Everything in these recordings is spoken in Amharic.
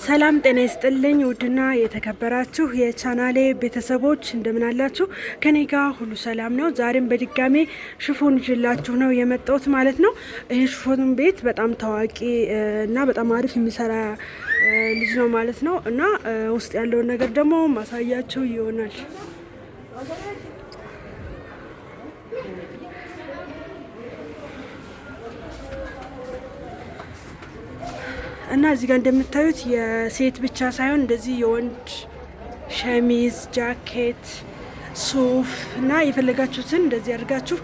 ሰላም ጤና ይስጥልኝ ውድና የተከበራችሁ የቻናሌ ቤተሰቦች እንደምን አላችሁ? ከኔ ጋር ሁሉ ሰላም ነው። ዛሬም በድጋሜ ሽፎን ይዤላችሁ ነው የመጣሁት ማለት ነው። ይሄ ሽፎን ቤት በጣም ታዋቂ እና በጣም አሪፍ የሚሰራ ልጅ ነው ማለት ነው እና ውስጥ ያለውን ነገር ደግሞ ማሳያችሁ ይሆናል። እና እዚህ ጋር እንደምታዩት የሴት ብቻ ሳይሆን እንደዚህ የወንድ ሸሚዝ፣ ጃኬት፣ ሱፍ እና የፈለጋችሁትን እንደዚህ አድርጋችሁ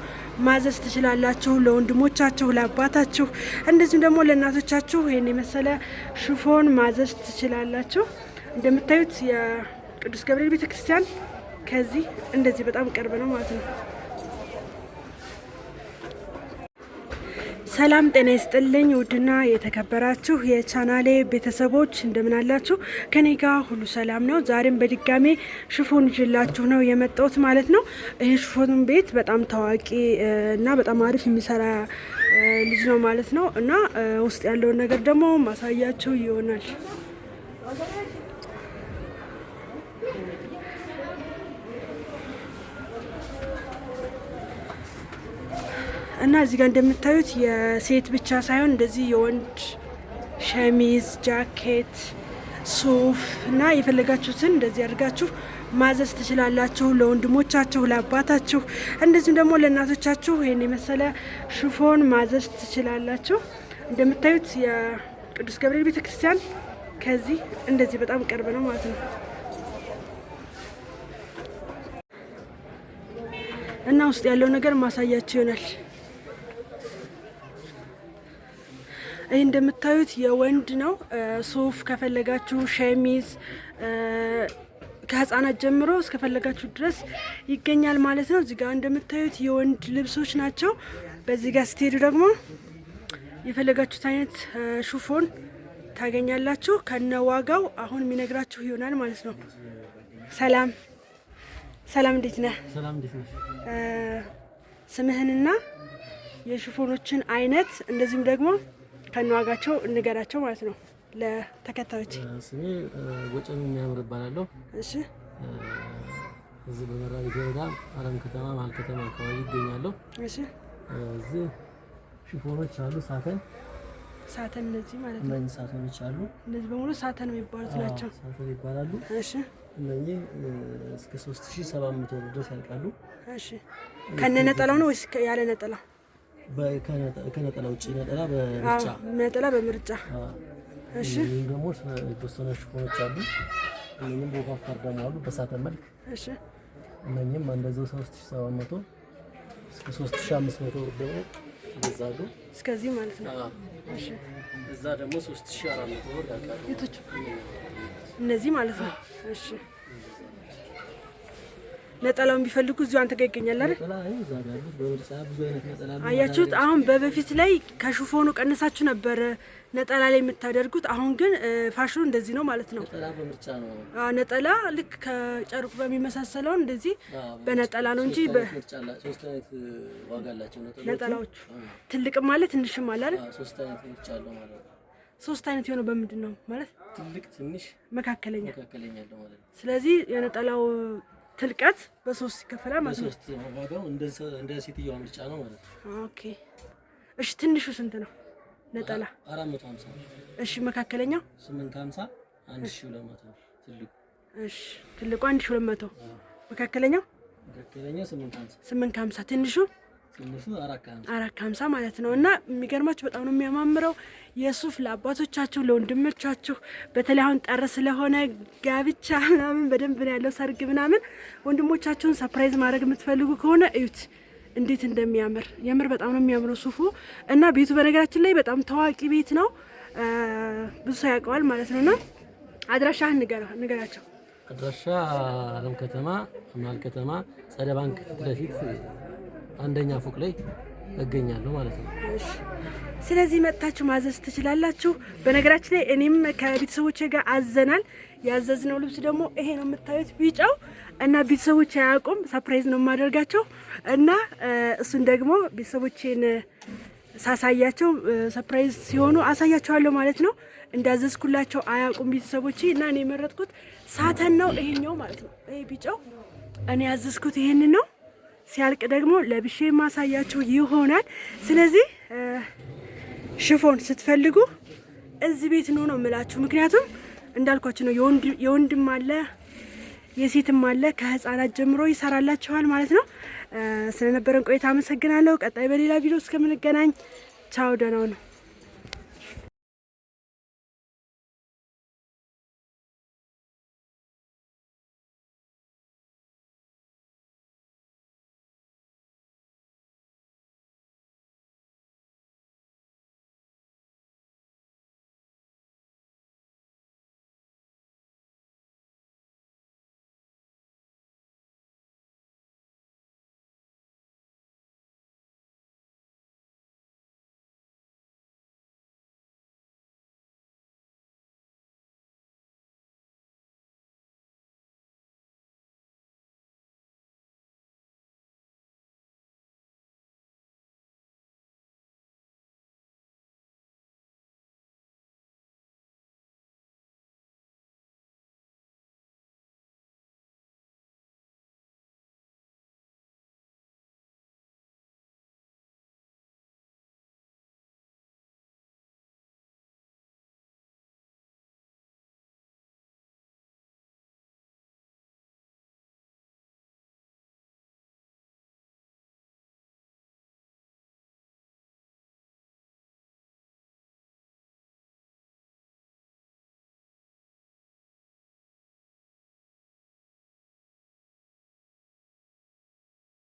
ማዘዝ ትችላላችሁ። ለወንድሞቻችሁ፣ ለአባታችሁ እንደዚሁም ደግሞ ለእናቶቻችሁ ይሄን የመሰለ ሽፎን ማዘዝ ትችላላችሁ። እንደምታዩት የቅዱስ ገብርኤል ቤተክርስቲያን ከዚህ እንደዚህ በጣም ቅርብ ነው ማለት ነው። ሰላም ጤና ይስጥልኝ ውድና የተከበራችሁ የቻናሌ ቤተሰቦች እንደምን አላችሁ? ከኔ ጋር ሁሉ ሰላም ነው። ዛሬም በድጋሜ ሽፎን ይዤላችሁ ነው የመጣሁት ማለት ነው። ይሄ ሽፎን ቤት በጣም ታዋቂ እና በጣም አሪፍ የሚሰራ ልጅ ነው ማለት ነው እና ውስጥ ያለውን ነገር ደግሞ ማሳያችሁ ይሆናል። እና እዚህ ጋር እንደምታዩት የሴት ብቻ ሳይሆን እንደዚህ የወንድ ሸሚዝ፣ ጃኬት፣ ሱፍ እና የፈለጋችሁትን እንደዚህ አድርጋችሁ ማዘዝ ትችላላችሁ። ለወንድሞቻችሁ፣ ለአባታችሁ እንደዚሁም ደግሞ ለእናቶቻችሁ ይሄን የመሰለ ሽፎን ማዘዝ ትችላላችሁ። እንደምታዩት የቅዱስ ገብርኤል ቤተክርስቲያን ከዚህ እንደዚህ በጣም ቅርብ ነው ማለት ነው እና ውስጥ ያለው ነገር ማሳያችሁ ይሆናል። ይህ እንደምታዩት የወንድ ነው። ሱፍ ከፈለጋችሁ ሸሚዝ ከህፃናት ጀምሮ እስከፈለጋችሁ ድረስ ይገኛል ማለት ነው። እዚህ ጋር እንደምታዩት የወንድ ልብሶች ናቸው። በዚህ ጋር ስትሄዱ ደግሞ የፈለጋችሁት አይነት ሽፎን ታገኛላችሁ ከነ ዋጋው አሁን የሚነግራችሁ ይሆናል ማለት ነው። ሰላም ሰላም፣ እንዴት ነህ? ሰላም፣ እንዴት ነህ? ስምህንና የሽፎኖችን አይነት እንደዚሁም ደግሞ ከነዋጋቸው እንገራቸው ማለት ነው ለተከታዮች። ስሜ ወጨን የሚያምር እባላለሁ። እሺ፣ እዚህ በመራቤት ወረዳ አለም ከተማ መሀል ከተማ አካባቢ ይገኛለሁ። እሺ፣ እዚህ ሽፎኖች አሉ። ሳተን እነዚህ ማለት ነው። እነዚህ ሳተኖች አሉ። እነዚህ በሙሉ ሳተን የሚባሉት ናቸው። ሳተን ይባላሉ። እሺ፣ እነዚህ እስከ 3700 ብር ድረስ ያልቃሉ። እሺ፣ ከነ ነጠላው ነው ወይስ ያለ ነጠላ? ከነጠላ ውጪ ነጠላ በምርጫ ነጠላ በምርጫ። እሺ፣ እነዚህ ደግሞ የተወሰኑ ሽፎኖች አሉ። እነዚህም በወፋፈር ደግሞ አሉ በሳተን መልክ። እሺ፣ እነዚህም እንደዛው 3700 እስከ 3500 ብር ደግሞ ይገዛሉ። እስከዚህ ማለት ነው። እሺ፣ እዛ ደግሞ 3400 ብር ያልቃሉ። የቶቹ እነዚህ ማለት ነው። እሺ፣ ነጠላውን ቢፈልጉ እዚሁ አንተ ጋር ይገኛል አይደል? አያችሁት? አሁን በበፊት ላይ ከሽፎኑ ቀንሳችሁ ነበር ነጠላ ላይ የምታደርጉት። አሁን ግን ፋሽኑ እንደዚህ ነው ማለት ነው። ነጠላ በምርጫ ነው። ነጠላ ልክ ከጨርቁ በሚመሳሰለው እንደዚህ በነጠላ ነው እንጂ ሶስት አይነት ዋጋ አላቸው ነጠላዎቹ። ትልቅም አለ ትንሽም አለ አይደል? ሶስት አይነት ምርጫ አለው ማለት ነው። ሶስት አይነት የሆነው በምንድን ነው ማለት? ትልቅ፣ ትንሽ፣ መካከለኛ አለው ማለት ነው። ስለዚህ የነጠላው ትልቀት በሶስት ይከፈላል ማለት ነው። በሶስት ዋጋው እንደ ሴትዮዋ ምርጫ ነው ማለት ነው። ኦኬ፣ እሺ። ትንሹ ስንት ነው ነጠላ? 450። እሺ፣ መካከለኛው 850 1200 ነው ትልቁ። እሺ፣ ትልቁ 1200፣ መካከለኛው 850፣ ትንሹ 450 ማለት ነው። እና የሚገርማችሁ በጣም ነው የሚያማምረው የሱፍ ለአባቶቻችሁ ለወንድሞቻችሁ፣ በተለይ አሁን ጠር ስለሆነ ጋብቻ ምናምን በደንብ ነው ያለው፣ ሰርግ ምናምን ወንድሞቻችሁን ሰርፕራይዝ ማድረግ የምትፈልጉ ከሆነ እዩት እንዴት እንደሚያምር። የምር በጣም ነው የሚያምረው ሱፉ። እና ቤቱ በነገራችን ላይ በጣም ታዋቂ ቤት ነው፣ ብዙ ሰው ያውቀዋል ማለት ነውና አድራሻህን ንገራቸው። አድራሻ አለም ከተማ መሀል ከተማ ጸደ ባንክ ፊት ለፊት አንደኛ ፎቅ ላይ እገኛለሁ ማለት ነው። እሺ፣ ስለዚህ መጥታችሁ ማዘዝ ትችላላችሁ። በነገራችን ላይ እኔም ከቤተሰቦቼ ጋር አዘናል። ያዘዝነው ልብስ ደግሞ ይሄ ነው የምታዩት፣ ቢጫው እና ቤተሰቦቼ አያውቁም፣ ሰርፕራይዝ ነው የማደርጋቸው እና እሱን ደግሞ ቤተሰቦቼን ሳሳያቸው ሰርፕራይዝ ሲሆኑ አሳያቸዋለሁ ማለት ነው። እንዳዘዝኩላቸው አያውቁም ቤተሰቦቼ። እና እኔ የመረጥኩት ሳተን ነው ይሄኛው ማለት ነው። ይሄ ቢጫው እኔ ያዘዝኩት ይሄን ነው። ሲያልቅ ደግሞ ለብሼ ማሳያችሁ ይሆናል። ስለዚህ ሽፎን ስትፈልጉ እዚህ ቤት ነው የምላችሁ። ምክንያቱም እንዳልኳችሁ ነው የወንድም አለ የሴትም አለ። ከህፃናት ጀምሮ ይሰራላችኋል ማለት ነው። ስለነበረን ቆይታ አመሰግናለሁ። ቀጣይ በሌላ ቪዲዮ እስከምንገናኝ ቻው፣ ደህና ነው።